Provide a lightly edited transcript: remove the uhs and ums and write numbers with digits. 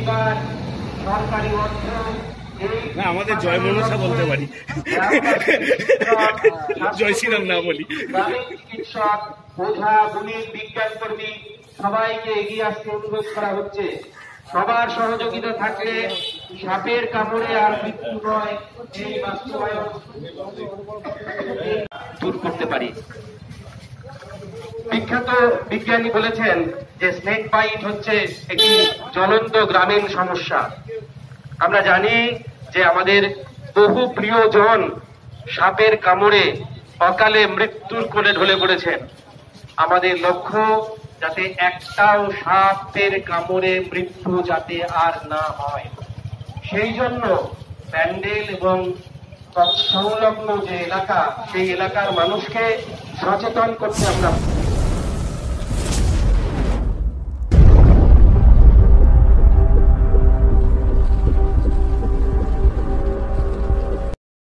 এবার সরকারি অর্থ না আমাদের জয় মনসা বলতে পারি, জয় শ্রীরাম না বলি। গ্রামীণ চিকিৎসক, ওঝা, গুণী, বিজ্ঞান কর্মী সবাইকে এগিয়ে আসতে অনুরোধ করা হচ্ছে। সবার সহযোগিতা থাকলে সাপের কামড়ে আর মৃত্যু নয়, এই বাস্তবায়ন দূর করতে পারি। বিখ্যাত বিজ্ঞানী বলেছেন যে স্নেক বাইট হচ্ছে একটি জ্বলন্ত গ্রামীণ সমস্যা। আমরা জানি যে আমাদের বহু প্রিয়জন সাপের কামড়ে অকালে মৃত্যুর কোলে ঢলে পড়েছেন। আমাদের লক্ষ্য যাতে একটাও সাপের কামড়ে মৃত্যু যাতে আর না হয়, সেই জন্য প্যান্ডেল এবং সংলগ্ন যে এলাকা, সেই এলাকার মানুষকে সচেতন করতে আমরা